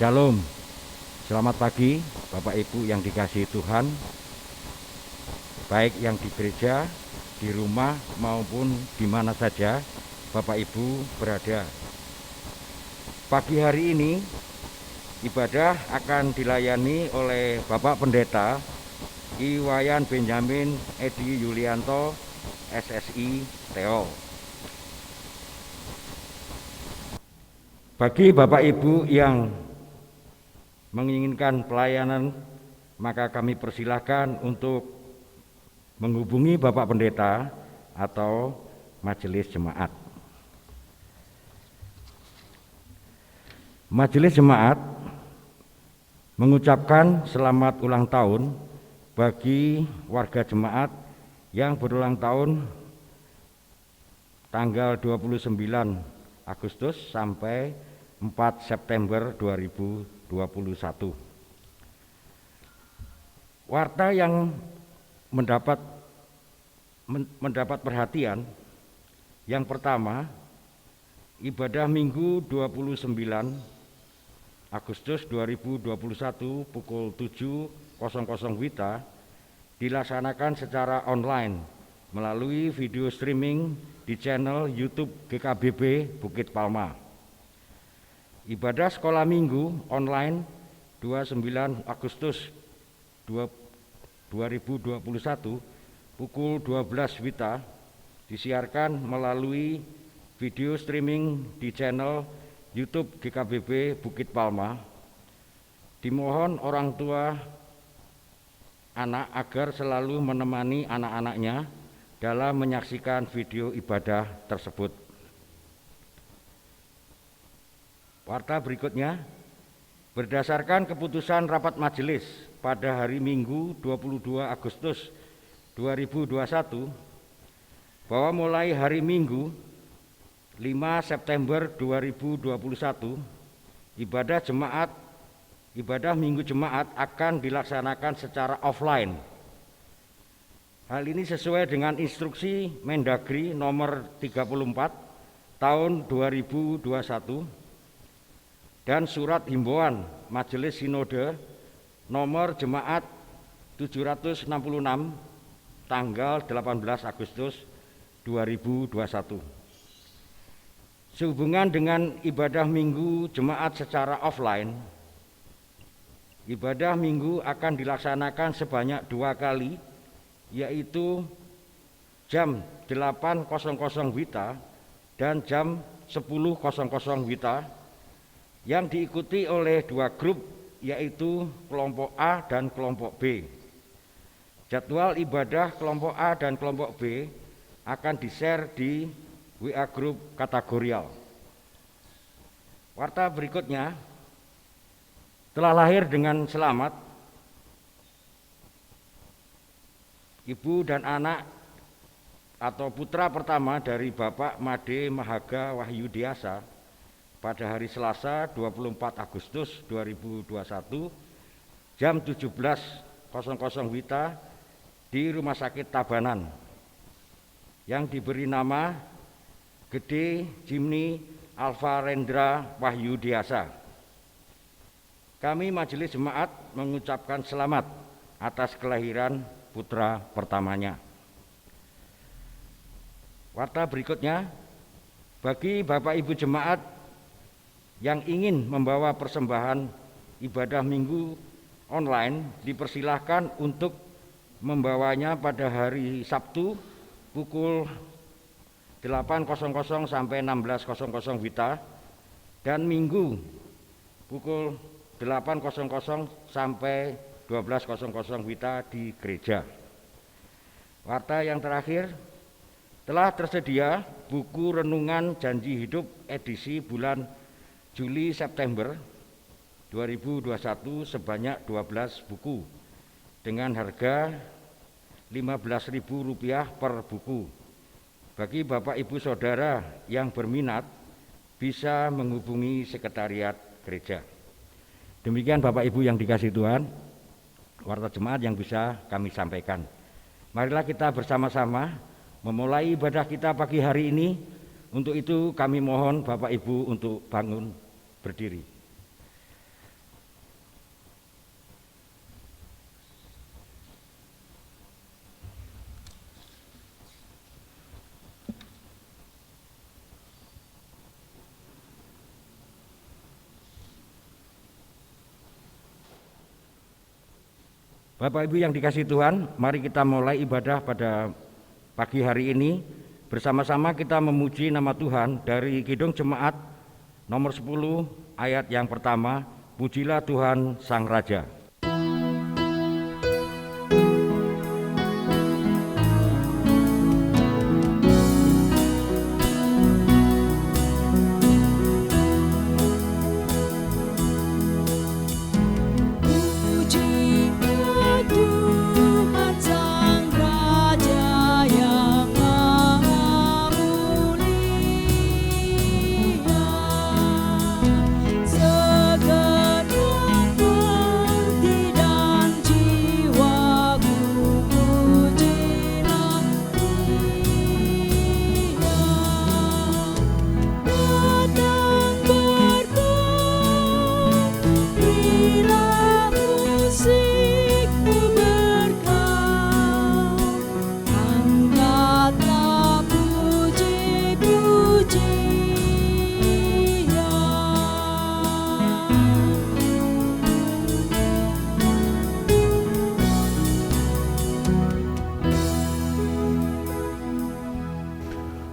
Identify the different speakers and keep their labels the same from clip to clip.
Speaker 1: Shalom, selamat pagi Bapak Ibu yang dikasihi Tuhan, baik yang di gereja, di rumah maupun di mana saja Bapak Ibu berada. Pagi hari ini ibadah akan dilayani oleh Bapak Pendeta Iwayan Benjamin Edi Yulianto SSI Theo. Bagi Bapak Ibu yang menginginkan pelayanan, maka kami persilahkan untuk menghubungi Bapak Pendeta atau Majelis Jemaat. Majelis Jemaat mengucapkan selamat ulang tahun bagi warga jemaat yang berulang tahun tanggal 29 Agustus sampai 4 September 2021. Warta yang mendapat perhatian yang pertama, ibadah Minggu 29 Agustus 2021 pukul 7.00 WITA dilaksanakan secara online melalui video streaming di channel YouTube GKBB Bukit Palma. Ibadah sekolah minggu online 29 Agustus 2021 pukul 12 WITA disiarkan melalui video streaming di channel YouTube GKBB Bukit Palma. Dimohon orang tua anak agar selalu menemani anak-anaknya dalam menyaksikan video ibadah tersebut. Warta berikutnya, berdasarkan keputusan rapat majelis pada hari Minggu 22 Agustus 2021 bahwa mulai hari Minggu 5 September 2021 ibadah Minggu Jemaat akan dilaksanakan secara offline. Hal ini sesuai dengan instruksi Mendagri nomor 34 tahun 2021 dan surat himbauan Majelis Sinode nomor Jemaat 766 tanggal 18 Agustus 2021. Sehubungan dengan ibadah Minggu Jemaat secara offline, ibadah Minggu akan dilaksanakan sebanyak 2 kali, yaitu jam 8.00 WITA dan jam 10.00 WITA, yang diikuti oleh 2 grup, yaitu kelompok A dan kelompok B. Jadwal ibadah kelompok A dan kelompok B akan di-share di WA grup kategorial. Warta berikutnya, telah lahir dengan selamat ibu dan anak atau putra pertama dari Bapak Made Mahaga Wahyudiasa pada hari Selasa 24 Agustus 2021 jam 17.00 WITA di Rumah Sakit Tabanan yang diberi nama Gede Jimny Alvarendra Wahyudiasa. Kami Majelis Jemaat mengucapkan selamat atas kelahiran putra pertamanya. Warta berikutnya, bagi Bapak Ibu Jemaat yang ingin membawa persembahan ibadah Minggu online dipersilahkan untuk membawanya pada hari Sabtu pukul 8.00 sampai 16.00 WITA dan Minggu pukul 8.00 sampai 12.00 WITA di gereja. Warta yang terakhir, telah tersedia buku renungan janji hidup edisi bulan Juli September 2021 sebanyak 12 buku dengan harga Rp15.000 per buku. Bagi Bapak Ibu Saudara yang berminat bisa menghubungi sekretariat gereja. Demikian Bapak Ibu yang dikasihi Tuhan, warta jemaat yang bisa kami sampaikan. Marilah kita bersama-sama memulai ibadah kita pagi hari ini. Untuk itu kami mohon Bapak Ibu untuk bangun berdiri. Bapak Ibu yang dikasihi Tuhan, mari kita mulai ibadah pada pagi hari ini. Bersama-sama kita memuji nama Tuhan dari Kidung Jemaat nomor 10 ayat yang pertama, Pujilah Tuhan Sang Raja.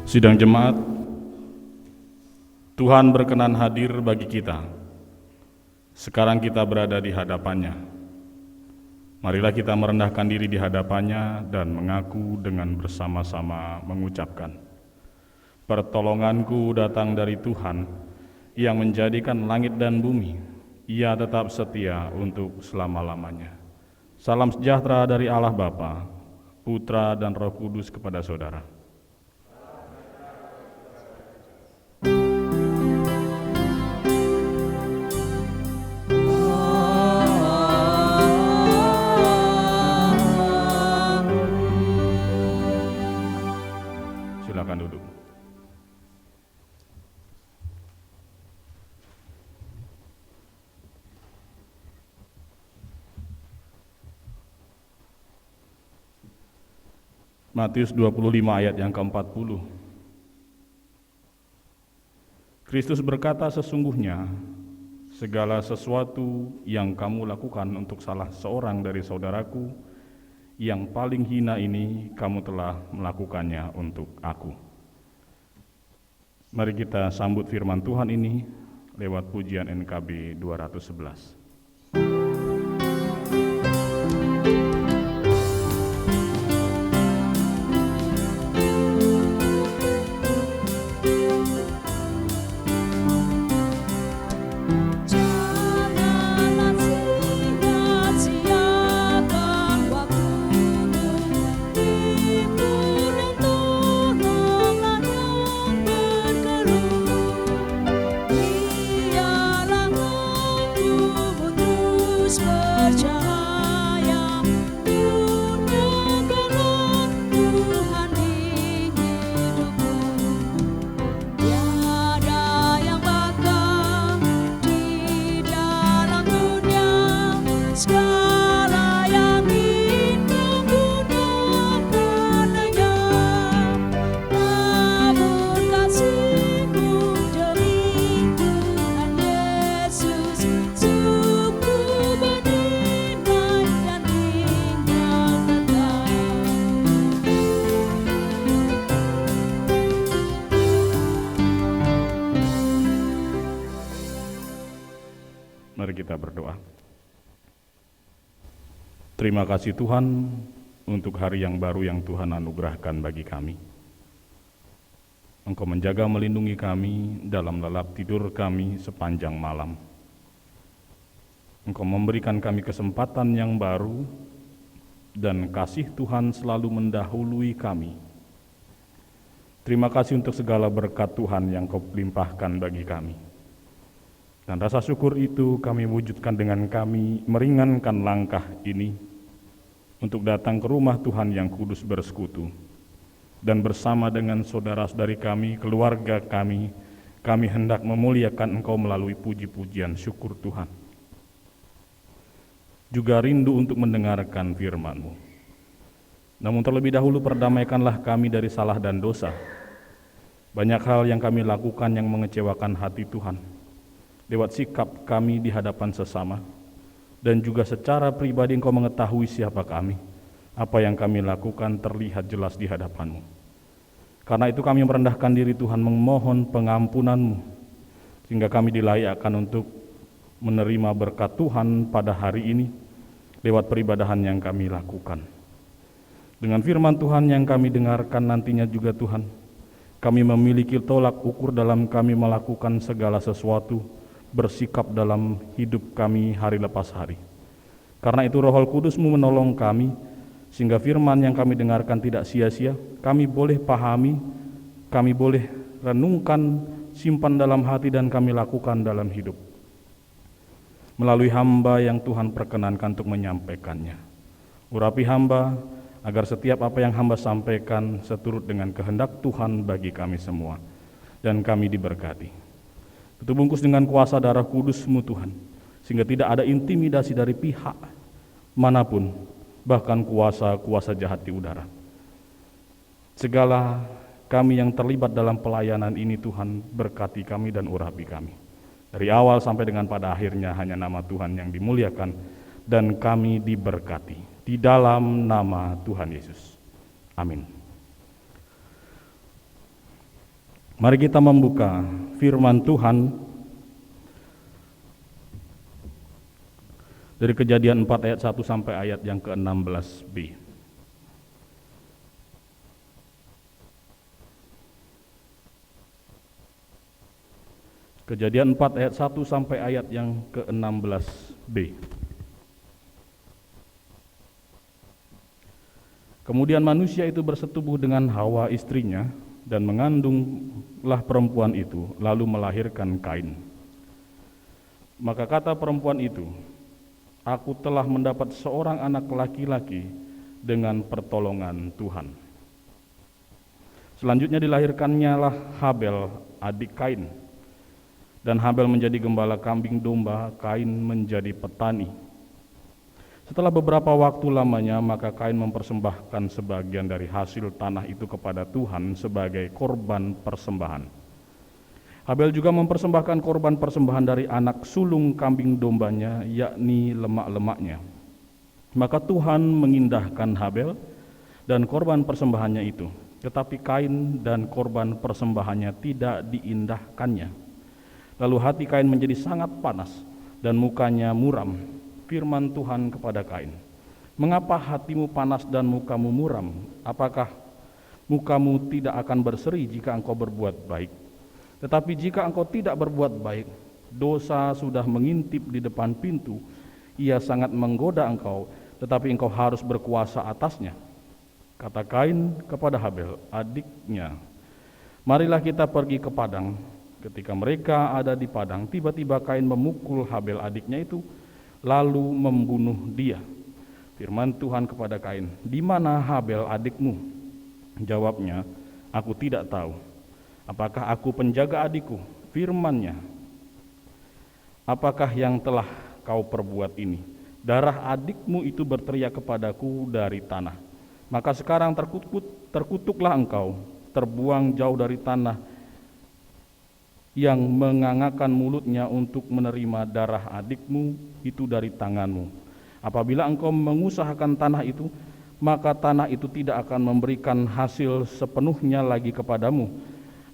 Speaker 2: Sidang jemaat, Tuhan berkenan hadir bagi kita. Sekarang kita berada di hadapannya. Marilah kita merendahkan diri di hadapannya dan mengaku dengan bersama-sama mengucapkan, pertolonganku datang dari Tuhan yang menjadikan langit dan bumi. Ia tetap setia untuk selama-lamanya. Salam sejahtera dari Allah Bapa, Putra dan Roh Kudus kepada saudara. Silakan duduk. Matius 25 ayat yang ke-40. Kristus berkata, sesungguhnya segala sesuatu yang kamu lakukan untuk salah seorang dari saudaraku yang paling hina ini, kamu telah melakukannya untuk aku. Mari kita sambut firman Tuhan ini lewat pujian NKB 211. Mari kita berdoa. Terima kasih Tuhan untuk hari yang baru yang Tuhan anugerahkan bagi kami. Engkau menjaga melindungi kami dalam lelap tidur kami sepanjang malam. Engkau memberikan kami kesempatan yang baru dan kasih Tuhan selalu mendahului kami. Terima kasih untuk segala berkat Tuhan yang Kau limpahkan bagi kami. Dan rasa syukur itu kami wujudkan dengan kami meringankan langkah ini untuk datang ke rumah Tuhan yang kudus bersekutu. Dan bersama dengan saudara-saudari kami, keluarga kami hendak memuliakan Engkau melalui puji-pujian syukur Tuhan. Juga rindu untuk mendengarkan firman-Mu. Namun terlebih dahulu perdamaikanlah kami dari salah dan dosa. Banyak hal yang kami lakukan yang mengecewakan hati Tuhan. Lewat sikap kami di hadapan sesama, dan juga secara pribadi Engkau mengetahui siapa kami. Apa yang kami lakukan terlihat jelas di hadapan-Mu. Karena itu kami merendahkan diri Tuhan, memohon pengampunan-Mu, sehingga kami dilayakkan untuk menerima berkat Tuhan pada hari ini lewat peribadahan yang kami lakukan. Dengan firman Tuhan yang kami dengarkan nantinya juga Tuhan, kami memiliki tolak ukur dalam kami melakukan segala sesuatu, bersikap dalam hidup kami hari lepas hari. Karena itu Roh Kudus-Mu menolong kami, sehingga firman yang kami dengarkan tidak sia-sia, kami boleh pahami, kami boleh renungkan, simpan dalam hati dan kami lakukan dalam hidup. Melalui hamba yang Tuhan perkenankan untuk menyampaikannya. Urapi hamba, agar setiap apa yang hamba sampaikan seturut dengan kehendak Tuhan bagi kami semua, dan kami diberkati. Tutup bungkus dengan kuasa darah kudus-Mu Tuhan, sehingga tidak ada intimidasi dari pihak manapun, bahkan kuasa-kuasa jahat di udara. Segala kami yang terlibat dalam pelayanan ini Tuhan, berkati kami dan urapi kami. Dari awal sampai dengan pada akhirnya hanya nama Tuhan yang dimuliakan dan kami diberkati. Di dalam nama Tuhan Yesus. Amin. Mari kita membuka firman Tuhan dari Kejadian 4 ayat 1 sampai ayat yang ke-16b. Kejadian 4 ayat 1 sampai ayat yang ke-16b. Kemudian manusia itu bersetubuh dengan Hawa istrinya, dan mengandunglah perempuan itu, lalu melahirkan Kain. Maka kata perempuan itu, aku telah mendapat seorang anak laki-laki dengan pertolongan Tuhan. Selanjutnya dilahirkannya lah Habel, adik Kain. Dan Habel menjadi gembala kambing domba, Kain menjadi petani. Setelah beberapa waktu lamanya, maka Kain mempersembahkan sebagian dari hasil tanah itu kepada Tuhan sebagai korban persembahan. Habel juga mempersembahkan korban persembahan dari anak sulung kambing dombanya, yakni lemak-lemaknya. Maka Tuhan mengindahkan Habel dan korban persembahannya itu, tetapi Kain dan korban persembahannya tidak diindahkannya. Lalu hati Kain menjadi sangat panas dan mukanya muram. Firman Tuhan kepada Kain, mengapa hatimu panas dan mukamu muram? Apakah mukamu tidak akan berseri jika engkau berbuat baik? Tetapi jika engkau tidak berbuat baik, dosa sudah mengintip di depan pintu, ia sangat menggoda engkau, tetapi engkau harus berkuasa atasnya. Kata Kain kepada Habel, adiknya, marilah kita pergi ke padang. Ketika mereka ada di padang, tiba-tiba Kain memukul Habel adiknya itu, lalu membunuh dia. Firman Tuhan kepada Kain, di mana Habel adikmu? Jawabnya, aku tidak tahu. Apakah aku penjaga adikku? Firman-Nya, apakah yang telah kau perbuat ini? Darah adikmu itu berteriak kepadaku dari tanah. Maka sekarang terkutuklah engkau, terbuang jauh dari tanah yang mengangakkan mulutnya untuk menerima darah adikmu itu dari tanganmu. Apabila engkau mengusahakan tanah itu, maka tanah itu tidak akan memberikan hasil sepenuhnya lagi kepadamu.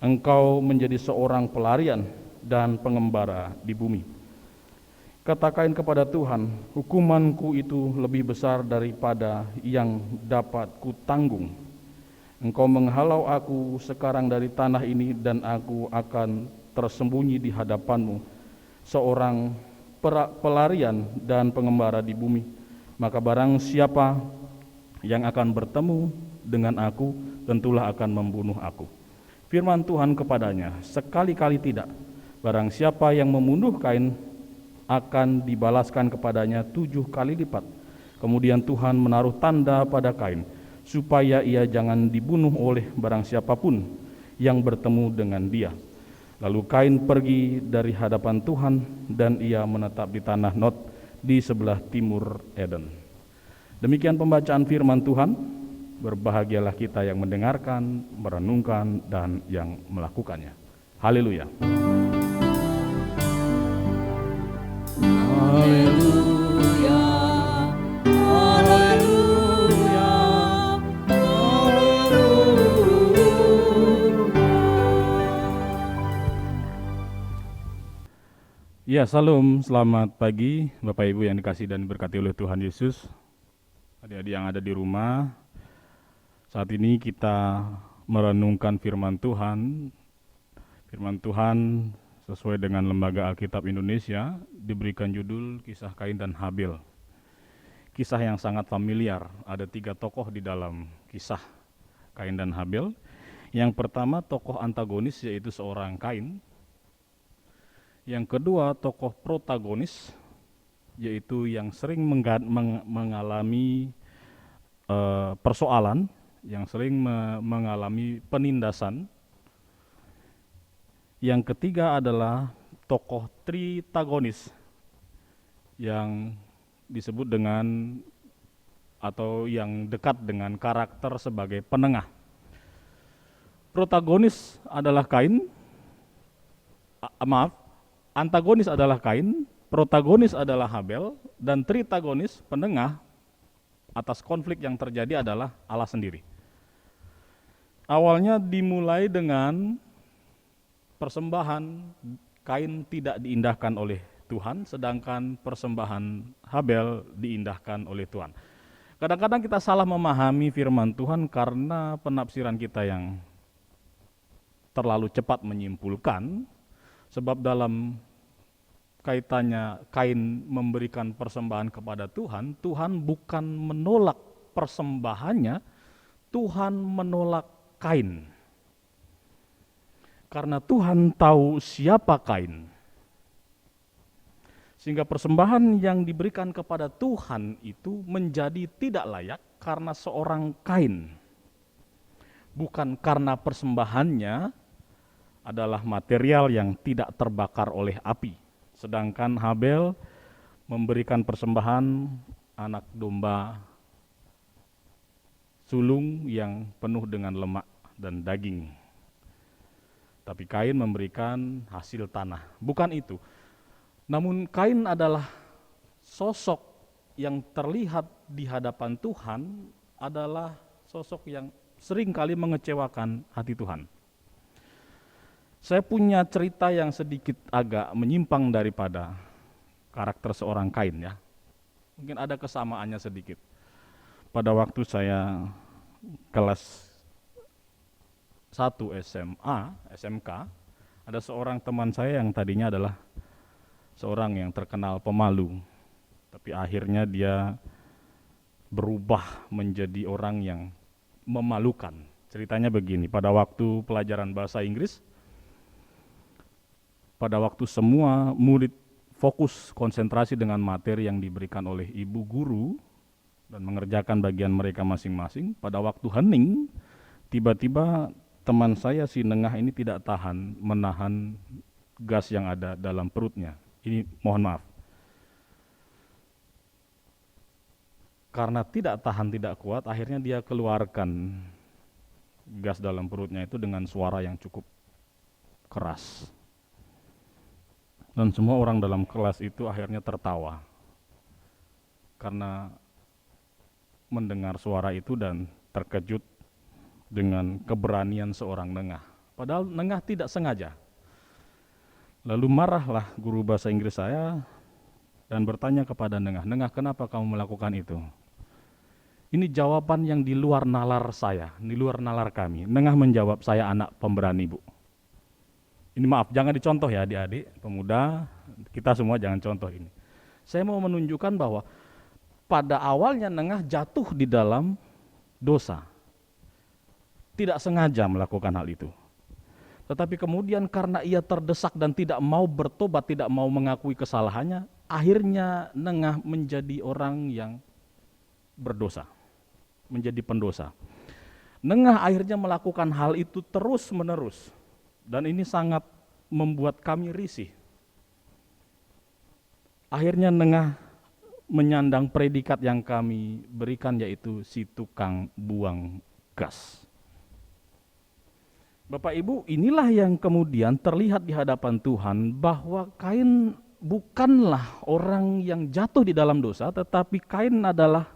Speaker 2: Engkau menjadi seorang pelarian dan pengembara di bumi. Kata Kain kepada Tuhan, hukumanku itu lebih besar daripada yang dapat kutanggung. Engkau menghalau aku sekarang dari tanah ini, dan aku akan tersembunyi di hadapanmu, seorang pelarian dan pengembara di bumi. Maka barang siapa yang akan bertemu dengan aku, tentulah akan membunuh aku. Firman Tuhan kepadanya, sekali-kali tidak. Barang siapa yang membunuh Kain, akan dibalaskan kepadanya 7 kali lipat. Kemudian Tuhan menaruh tanda pada Kain, supaya ia jangan dibunuh oleh barang siapapun yang bertemu dengan dia. Lalu Kain pergi dari hadapan Tuhan, dan ia menetap di tanah Nod di sebelah timur Eden. Demikian pembacaan firman Tuhan. Berbahagialah kita yang mendengarkan, merenungkan, dan yang melakukannya. Haleluya.
Speaker 3: Haleluya.
Speaker 2: Ya, salam, selamat pagi Bapak Ibu yang dikasihi dan diberkati oleh Tuhan Yesus. Adik-adik yang ada di rumah, saat ini kita merenungkan firman Tuhan. Firman Tuhan sesuai dengan Lembaga Alkitab Indonesia diberikan judul Kisah Kain dan Habil. Kisah yang sangat familiar, ada 3 tokoh di dalam kisah Kain dan Habil. Yang pertama tokoh antagonis yaitu seorang Kain. Yang kedua, tokoh protagonis, yaitu yang sering mengalami persoalan, yang sering mengalami penindasan. Yang ketiga adalah tokoh tritagonis, yang disebut dengan atau yang dekat dengan karakter sebagai penengah. Protagonis adalah Kain, antagonis adalah Kain, protagonis adalah Habel, dan tritagonis, penengah atas konflik yang terjadi adalah Allah sendiri. Awalnya dimulai dengan persembahan Kain tidak diindahkan oleh Tuhan, sedangkan persembahan Habel diindahkan oleh Tuhan. Kadang-kadang kita salah memahami firman Tuhan karena penafsiran kita yang terlalu cepat menyimpulkan. Sebab dalam kaitannya Kain memberikan persembahan kepada Tuhan, Tuhan bukan menolak persembahannya, Tuhan menolak Kain. Karena Tuhan tahu siapa Kain. Sehingga persembahan yang diberikan kepada Tuhan itu menjadi tidak layak karena seorang Kain. Bukan karena persembahannya adalah material yang tidak terbakar oleh api. Sedangkan Habel memberikan persembahan anak domba sulung yang penuh dengan lemak dan daging. Tapi Kain memberikan hasil tanah. Bukan itu. Namun Kain adalah sosok yang terlihat di hadapan Tuhan adalah sosok yang seringkali mengecewakan hati Tuhan. Saya punya cerita yang sedikit agak menyimpang daripada karakter seorang Kain ya. Mungkin ada kesamaannya sedikit. Pada waktu saya kelas 1 SMK, ada seorang teman saya yang tadinya adalah seorang yang terkenal pemalu. Tapi akhirnya dia berubah menjadi orang yang memalukan. Ceritanya begini, pada waktu pelajaran bahasa Inggris, pada waktu semua murid fokus konsentrasi dengan materi yang diberikan oleh ibu guru dan mengerjakan bagian mereka masing-masing, pada waktu hening, tiba-tiba teman saya si Nengah ini tidak tahan menahan gas yang ada dalam perutnya. Ini mohon maaf. Karena tidak tahan, tidak kuat, akhirnya dia keluarkan gas dalam perutnya itu dengan suara yang cukup keras. Dan semua orang dalam kelas itu akhirnya tertawa karena mendengar suara itu dan terkejut dengan keberanian seorang Nengah. Padahal Nengah tidak sengaja. Lalu marahlah guru bahasa Inggris saya dan bertanya kepada Nengah, "Nengah, kenapa kamu melakukan itu?" Ini jawaban yang di luar nalar saya, di luar nalar kami. Nengah menjawab, "Saya anak pemberani, Bu." Ini maaf, jangan dicontoh ya adik-adik, pemuda, kita semua jangan contoh ini. Saya mau menunjukkan bahwa pada awalnya Nengah jatuh di dalam dosa. Tidak sengaja melakukan hal itu. Tetapi kemudian karena ia terdesak dan tidak mau bertobat, tidak mau mengakui kesalahannya, akhirnya Nengah menjadi orang yang berdosa, menjadi pendosa. Nengah akhirnya melakukan hal itu terus-menerus. Dan ini sangat membuat kami risih. Akhirnya Nengah menyandang predikat yang kami berikan, yaitu si tukang buang gas. Bapak Ibu, inilah yang kemudian terlihat di hadapan Tuhan bahwa Kain bukanlah orang yang jatuh di dalam dosa, tetapi Kain adalah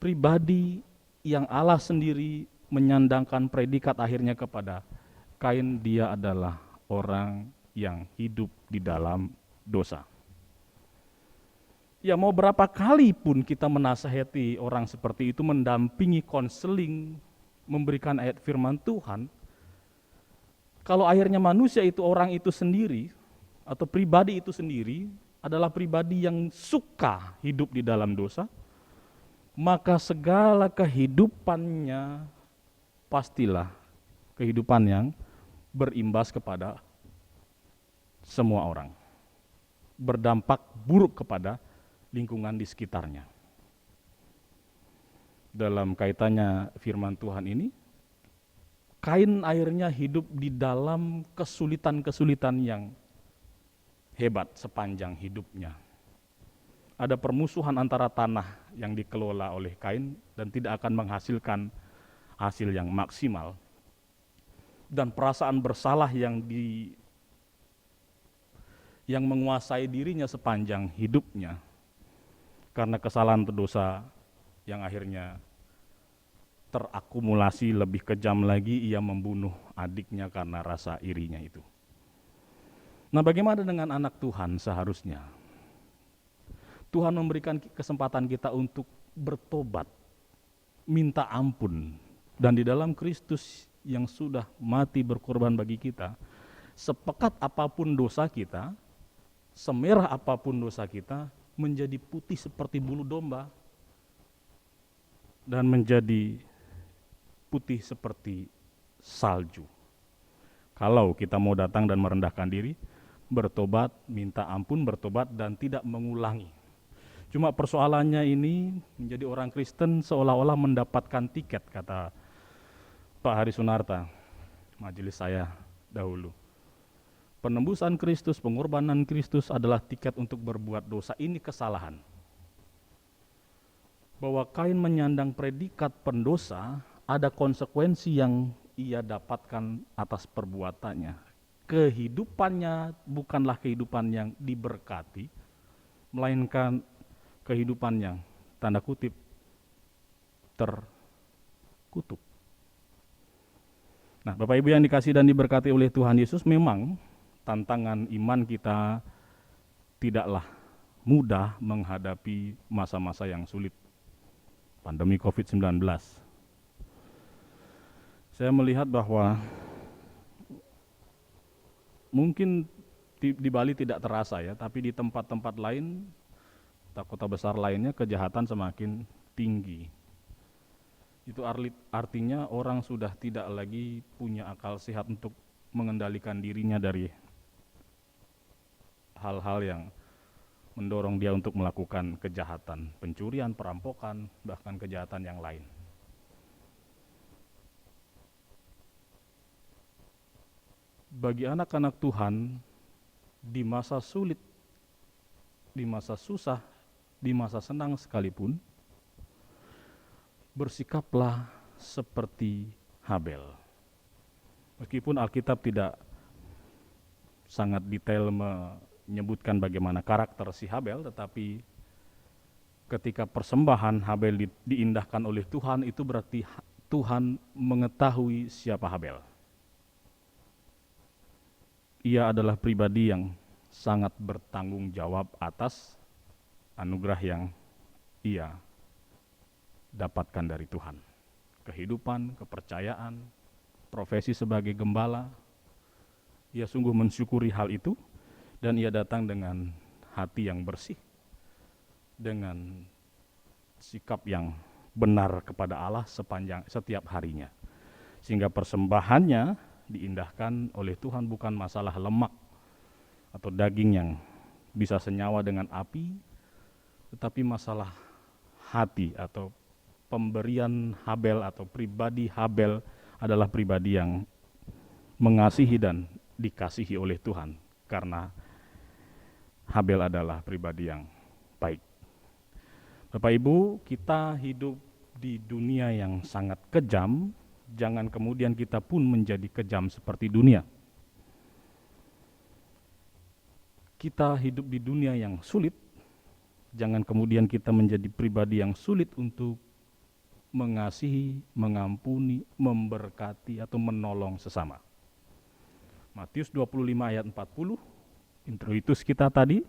Speaker 2: pribadi yang Allah sendiri menyandangkan predikat akhirnya kepada Kain. Dia adalah orang yang hidup di dalam dosa. Ya mau berapa kali pun kita menasihati orang seperti itu, mendampingi, konseling, memberikan ayat firman Tuhan, kalau akhirnya manusia itu, orang itu sendiri, atau pribadi itu sendiri, adalah pribadi yang suka hidup di dalam dosa, maka segala kehidupannya pastilah kehidupan yang berimbas kepada semua orang, berdampak buruk kepada lingkungan di sekitarnya. Dalam kaitannya firman Tuhan ini, Kain akhirnya hidup di dalam kesulitan-kesulitan yang hebat sepanjang hidupnya. Ada permusuhan antara tanah yang dikelola oleh Kain dan tidak akan menghasilkan hasil yang maksimal, dan perasaan bersalah yang menguasai dirinya sepanjang hidupnya karena kesalahan dosa yang akhirnya terakumulasi. Lebih kejam lagi, ia membunuh adiknya karena rasa irinya itu. Nah, bagaimana dengan anak Tuhan seharusnya? Tuhan memberikan kesempatan kita untuk bertobat, minta ampun, dan di dalam Kristus yang sudah mati berkorban bagi kita, sepekat apapun dosa kita, semerah apapun dosa kita, menjadi putih seperti bulu domba dan menjadi putih seperti salju. Kalau kita mau datang dan merendahkan diri, bertobat, minta ampun, bertobat, dan tidak mengulangi. Cuma persoalannya ini, menjadi orang Kristen seolah-olah mendapatkan tiket, kata Pak Hari Sunarta, majelis saya dahulu. Penembusan Kristus, pengorbanan Kristus adalah tiket untuk berbuat dosa. Ini kesalahan. Bahwa Kain menyandang predikat pendosa, ada konsekuensi yang ia dapatkan atas perbuatannya. Kehidupannya bukanlah kehidupan yang diberkati, melainkan kehidupan yang tanda kutip terkutuk. Nah, Bapak Ibu yang dikasihi dan diberkati oleh Tuhan Yesus, memang tantangan iman kita tidaklah mudah menghadapi masa-masa yang sulit. Pandemi COVID-19. Saya melihat bahwa mungkin di Bali tidak terasa ya, tapi di tempat-tempat lain, kota besar lainnya, kejahatan semakin tinggi. Itu artinya orang sudah tidak lagi punya akal sehat untuk mengendalikan dirinya dari hal-hal yang mendorong dia untuk melakukan kejahatan, pencurian, perampokan, bahkan kejahatan yang lain. Bagi anak-anak Tuhan, di masa sulit, di masa susah, di masa senang sekalipun, bersikaplah seperti Habel. Meskipun Alkitab tidak sangat detail menyebutkan bagaimana karakter si Habel, tetapi ketika persembahan Habel diindahkan oleh Tuhan, itu berarti Tuhan mengetahui siapa Habel. Ia adalah pribadi yang sangat bertanggung jawab atas anugerah yang ia dapatkan dari Tuhan. Kehidupan, kepercayaan, profesi sebagai gembala, ia sungguh mensyukuri hal itu, dan ia datang dengan hati yang bersih, dengan sikap yang benar kepada Allah setiap harinya. Sehingga persembahannya diindahkan oleh Tuhan bukan masalah lemak atau daging yang bisa senyawa dengan api, tetapi masalah hati atau pemberian Habel atau pribadi Habel adalah pribadi yang mengasihi dan dikasihi oleh Tuhan, karena Habel adalah pribadi yang baik. Bapak Ibu, kita hidup di dunia yang sangat kejam, jangan kemudian kita pun menjadi kejam seperti dunia. Kita hidup di dunia yang sulit, jangan kemudian kita menjadi pribadi yang sulit untuk mengasihi, mengampuni, memberkati, atau menolong sesama. Matius 25 ayat 40, introitus kita tadi,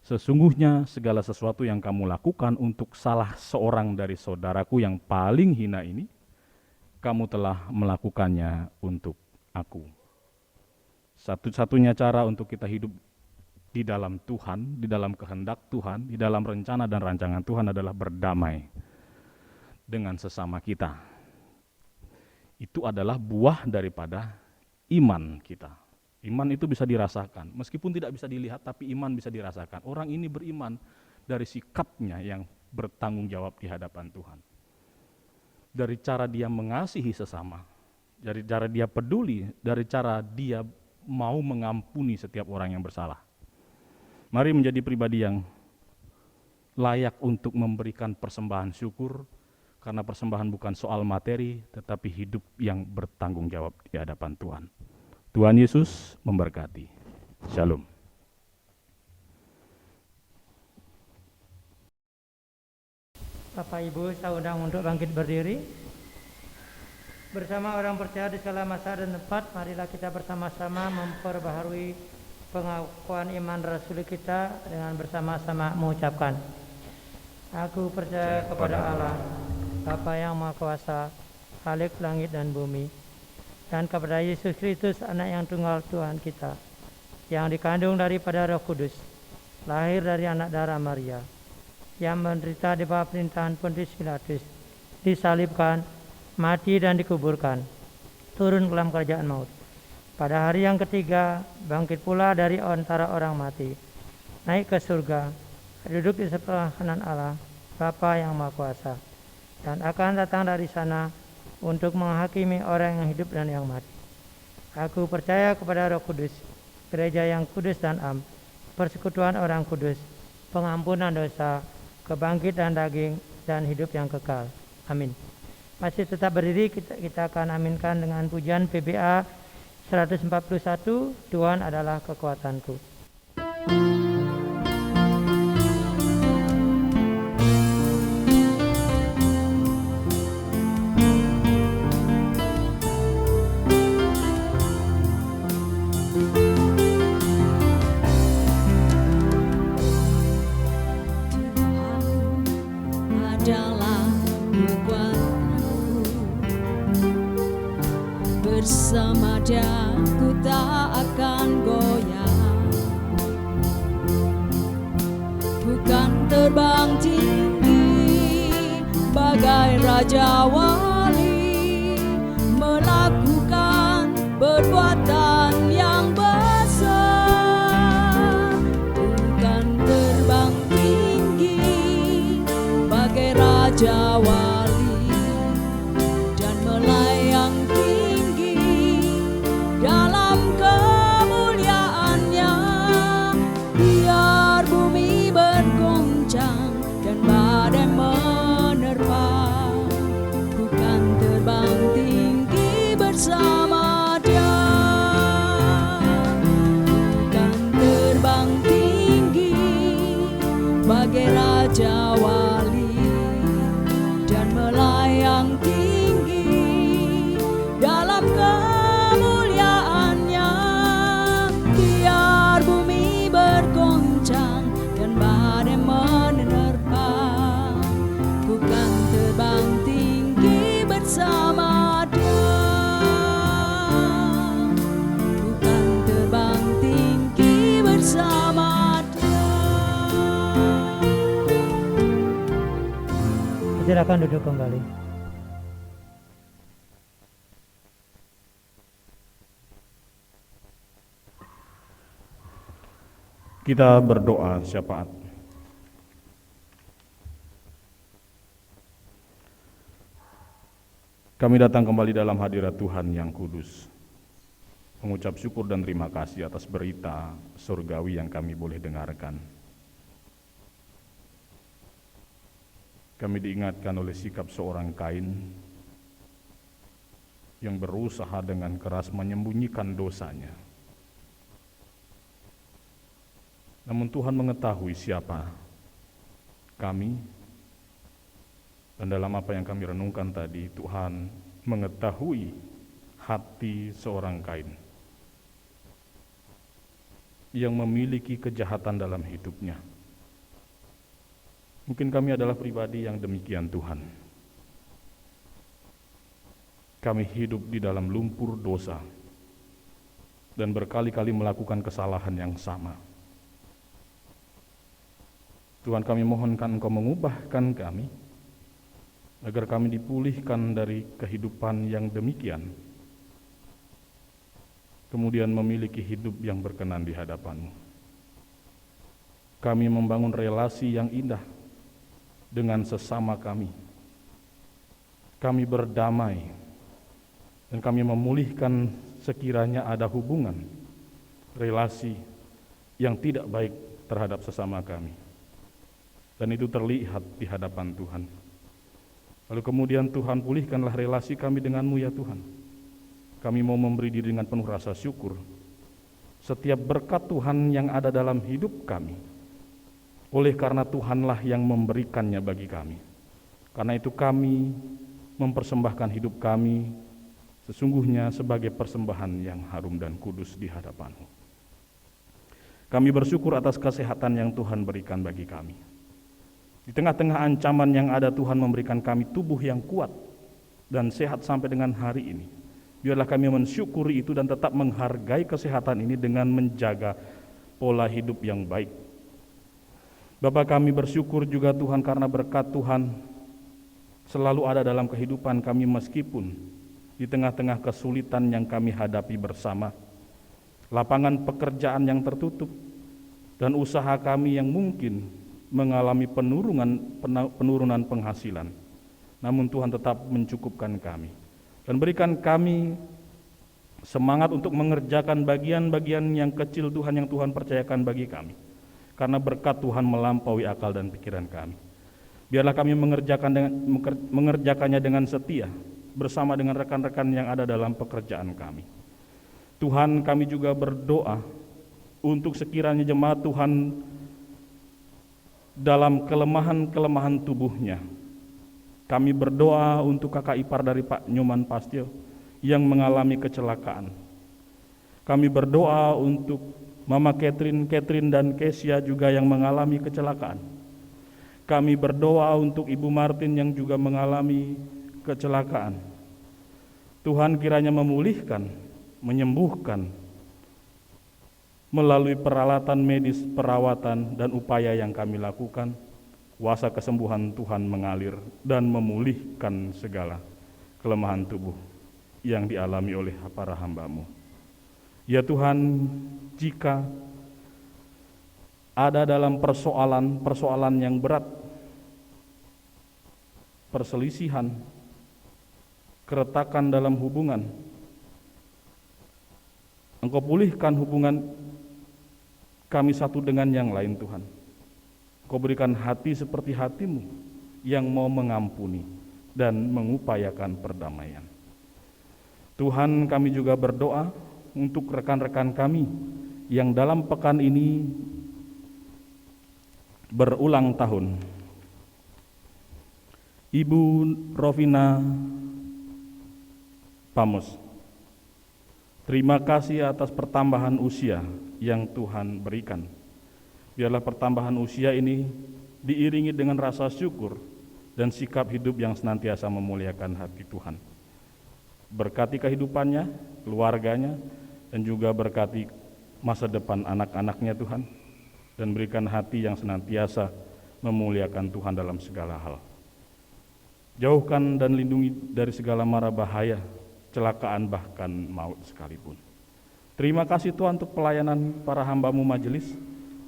Speaker 2: sesungguhnya segala sesuatu yang kamu lakukan untuk salah seorang dari saudaraku yang paling hina ini, kamu telah melakukannya untuk aku. Satu-satunya cara untuk kita hidup di dalam Tuhan, di dalam kehendak Tuhan, di dalam rencana dan rancangan Tuhan adalah berdamai dengan sesama kita. Itu adalah buah daripada iman kita. Iman itu bisa dirasakan, meskipun tidak bisa dilihat, tapi iman bisa dirasakan. Orang ini beriman dari sikapnya yang bertanggung jawab di hadapan Tuhan. Dari cara dia mengasihi sesama, dari cara dia peduli, dari cara dia mau mengampuni setiap orang yang bersalah. Mari menjadi pribadi yang layak untuk memberikan persembahan syukur, karena persembahan bukan soal materi, tetapi hidup yang bertanggung jawab di hadapan Tuhan. Tuhan Yesus memberkati. Shalom.
Speaker 3: Bapak Ibu, saya undang untuk bangkit berdiri. Bersama orang percaya di segala masa dan tempat, marilah kita bersama-sama memperbaharui pengakuan iman rasuli kita dengan bersama-sama mengucapkan, aku percaya kepada Allah, Bapa yang Maha Kuasa, Khalik langit dan bumi, dan kepada Yesus Kristus, anak yang tunggal Tuhan kita, yang dikandung daripada Roh Kudus, lahir dari anak darah Maria, yang menderita di bawah perintahan Pontius Pilatus, disalibkan, mati dan dikuburkan, turun ke dalam kerajaan maut. Pada hari yang ketiga, bangkit pula dari antara orang mati, naik ke surga, duduk di sebelah kanan Allah, Bapa yang Maha Kuasa, dan akan datang dari sana untuk menghakimi orang yang hidup dan yang mati. Aku percaya kepada Roh Kudus, gereja yang kudus dan am, persekutuan orang kudus, pengampunan dosa, kebangkitan daging, dan hidup yang kekal. Amin. Masih tetap berdiri, kita akan aminkan dengan pujian PBA 141, Tuhan adalah kekuatanku.
Speaker 4: Bersama Dia ku tak akan goyah, bukan terbang tinggi bagai Raja Wali, melakukan perbuatan yang besar, bukan terbang tinggi bagai Raja Wali, dan melayang dalam kemuliaannya, biar bumi bergoncang dan badai menerpa, bukan terbang tinggi bersama Dia, bukan terbang tinggi bagai Raja Wali, dan melayang tinggi dalam kemuliaannya, biar bumi bergoncang dan badai menerpa, bukan terbang tinggi bersama Dia, bukan terbang tinggi bersama Dia.
Speaker 3: Silakan duduk kembali.
Speaker 2: Kita berdoa syafaat. Kami datang kembali dalam hadirat Tuhan yang kudus, mengucap syukur dan terima kasih atas berita surgawi yang kami boleh dengarkan. Kami diingatkan oleh sikap seorang Kain yang berusaha dengan keras menyembunyikan dosanya. Namun Tuhan mengetahui siapa kami, dan dalam apa yang kami renungkan tadi, Tuhan mengetahui hati seorang Kain yang memiliki kejahatan dalam hidupnya. Mungkin kami adalah pribadi yang demikian, Tuhan. Kami hidup di dalam lumpur dosa dan berkali-kali melakukan kesalahan yang sama. Tuhan, kami mohonkan Engkau mengubahkan kami, agar kami dipulihkan dari kehidupan yang demikian, kemudian memiliki hidup yang berkenan di hadapan-Mu. Kami membangun relasi yang indah dengan sesama kami. Kami berdamai, dan kami memulihkan sekiranya ada hubungan, relasi yang tidak baik terhadap sesama kami. Dan itu terlihat di hadapan Tuhan. Lalu kemudian Tuhan, pulihkanlah relasi kami dengan-Mu ya Tuhan. Kami mau memberi diri dengan penuh rasa syukur. Setiap berkat Tuhan yang ada dalam hidup kami, oleh karena Tuhanlah yang memberikannya bagi kami. Karena itu kami mempersembahkan hidup kami sesungguhnya sebagai persembahan yang harum dan kudus di hadapan-Mu. Kami bersyukur atas kesehatan yang Tuhan berikan bagi kami. Di tengah-tengah ancaman yang ada, Tuhan memberikan kami tubuh yang kuat dan sehat sampai dengan hari ini. Biarlah kami mensyukuri itu dan tetap menghargai kesehatan ini dengan menjaga pola hidup yang baik. Bapa, kami bersyukur juga Tuhan karena berkat Tuhan selalu ada dalam kehidupan kami meskipun di tengah-tengah kesulitan yang kami hadapi bersama. Lapangan pekerjaan yang tertutup dan usaha kami yang mungkin mengalami penurunan penghasilan. Namun Tuhan tetap mencukupkan kami dan berikan kami semangat untuk mengerjakan bagian-bagian yang kecil Tuhan yang Tuhan percayakan bagi kami. Karena berkat Tuhan melampaui akal dan pikiran kami. Biarlah kami mengerjakannya dengan setia bersama dengan rekan-rekan yang ada dalam pekerjaan kami. Tuhan, kami juga berdoa untuk sekiranya jemaat Tuhan dalam kelemahan-kelemahan tubuhnya. Kami berdoa untuk kakak ipar dari Pak Nyoman Pastio yang mengalami kecelakaan. Kami berdoa untuk Mama Catherine dan Kesia juga yang mengalami kecelakaan. Kami berdoa untuk Ibu Martin yang juga mengalami kecelakaan. Tuhan kiranya memulihkan, menyembuhkan melalui peralatan medis, perawatan, dan upaya yang kami lakukan. Kuasa kesembuhan Tuhan mengalir dan memulihkan segala kelemahan tubuh yang dialami oleh para hamba-Mu. Ya Tuhan, jika ada dalam persoalan yang berat, perselisihan, keretakan dalam hubungan, Engkau pulihkan hubungan kami satu dengan yang lain Tuhan. Engkau berikan hati seperti hati-Mu yang mau mengampuni dan mengupayakan perdamaian. Tuhan, kami juga berdoa untuk rekan-rekan kami yang dalam pekan ini berulang tahun. Ibu Rovina Pamos, terima kasih atas pertambahan usia yang Tuhan berikan. Biarlah pertambahan usia ini diiringi dengan rasa syukur dan sikap hidup yang senantiasa memuliakan hati Tuhan. Berkati kehidupannya, keluarganya, dan juga berkati masa depan anak-anaknya Tuhan, dan berikan hati yang senantiasa memuliakan Tuhan dalam segala hal. Jauhkan dan lindungi dari segala mara bahaya, kecelakaan bahkan maut sekalipun. Terima kasih Tuhan untuk pelayanan para hamba-Mu majelis.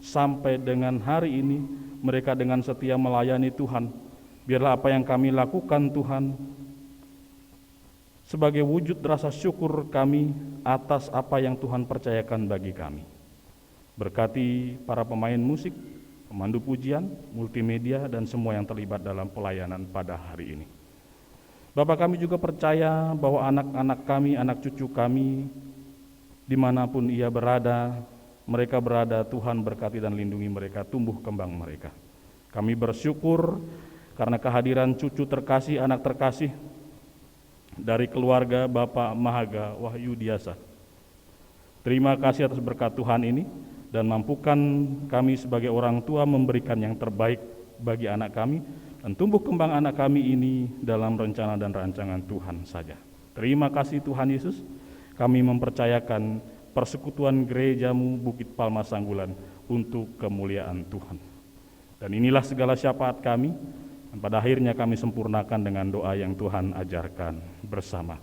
Speaker 2: Sampai dengan hari ini mereka dengan setia melayani Tuhan. Biarlah apa yang kami lakukan Tuhan sebagai wujud rasa syukur kami atas apa yang Tuhan percayakan bagi kami. Berkati para pemain musik, pemandu pujian, multimedia, dan semua yang terlibat dalam pelayanan pada hari ini. Bapak, kami juga percaya bahwa anak-anak kami, anak cucu kami, dimanapun ia berada, mereka berada, Tuhan berkati dan lindungi mereka, tumbuh kembang mereka. Kami bersyukur karena kehadiran cucu terkasih, anak terkasih dari keluarga Bapak Mahaga Wahyu Diasa. Terima kasih atas berkat Tuhan ini, dan mampukan kami sebagai orang tua memberikan yang terbaik bagi anak kami dan tumbuh kembang anak kami ini dalam rencana dan rancangan Tuhan saja. Terima kasih Tuhan Yesus, kami mempercayakan persekutuan gereja-Mu Bukit Palma Sanggulan untuk kemuliaan Tuhan. Dan inilah segala syafaat kami, dan pada akhirnya kami sempurnakan dengan doa yang Tuhan ajarkan bersama.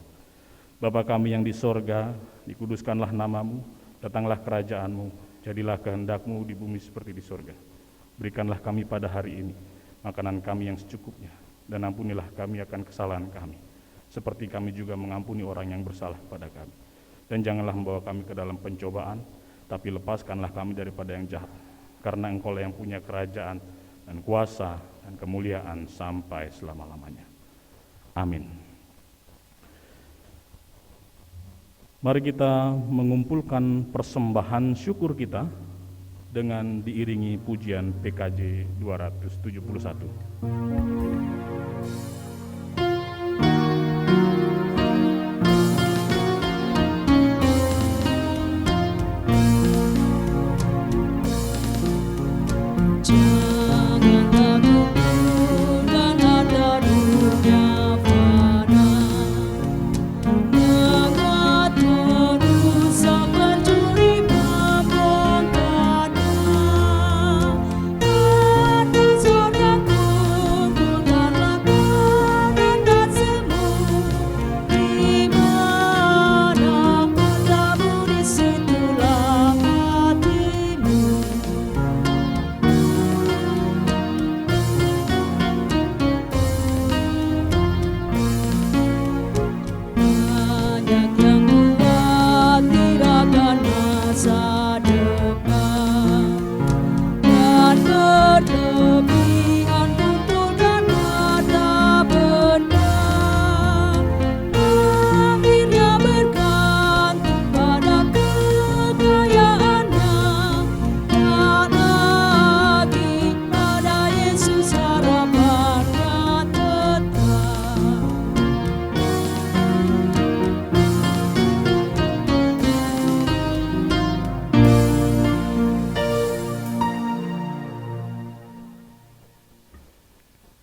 Speaker 2: Bapa kami yang di sorga, dikuduskanlah nama-Mu, datanglah kerajaan-Mu, jadilah kehendak-Mu di bumi seperti di sorga. Berikanlah kami pada hari ini makanan kami yang secukupnya, dan ampunilah kami akan kesalahan kami, seperti kami juga mengampuni orang yang bersalah kepada kami. Dan janganlah membawa kami ke dalam pencobaan, tapi lepaskanlah kami daripada yang jahat, karena Engkau-lah yang punya kerajaan dan kuasa dan kemuliaan sampai selama-lamanya. Amin. Mari kita mengumpulkan persembahan syukur kita dengan diiringi pujian PKJ 271.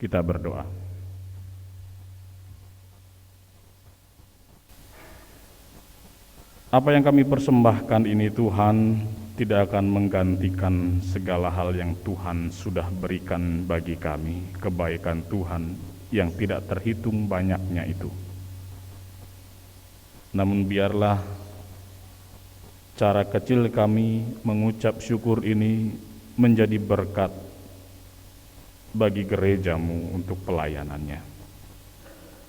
Speaker 2: Kita berdoa. Apa yang kami persembahkan ini Tuhan tidak akan menggantikan segala hal yang Tuhan sudah berikan bagi kami, kebaikan Tuhan yang tidak terhitung banyaknya itu. Namun biarlah cara kecil kami mengucap syukur ini menjadi berkat bagi gereja-Mu untuk pelayanannya.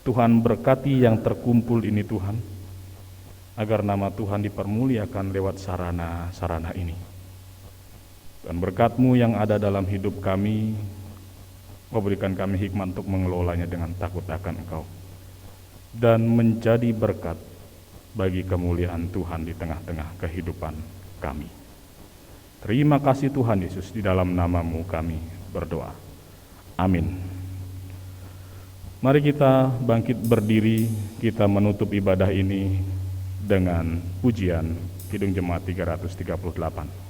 Speaker 2: Tuhan berkati yang terkumpul ini Tuhan, agar nama Tuhan dipermuliakan lewat sarana-sarana ini. Dan berkat-Mu yang ada dalam hidup kami, memberikan kami hikmat untuk mengelolanya dengan takut akan Engkau, dan menjadi berkat bagi kemuliaan Tuhan di tengah-tengah kehidupan kami. Terima kasih Tuhan Yesus, di dalam nama-Mu kami berdoa. Amin. Mari kita bangkit berdiri, kita menutup ibadah ini dengan pujian Kidung Jemaat 338.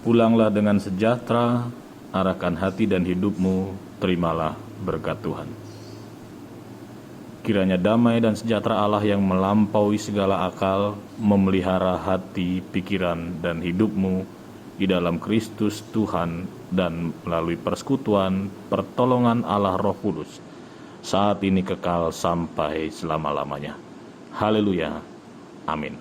Speaker 5: Pulanglah dengan sejahtera, arahkan hati dan hidupmu, terimalah berkat Tuhan. Kiranya damai dan sejahtera Allah yang melampaui segala akal, memelihara hati, pikiran, dan hidupmu di dalam Kristus Tuhan, dan melalui persekutuan, pertolongan Allah Roh Kudus, saat ini kekal sampai selama-lamanya. Haleluya. Amin.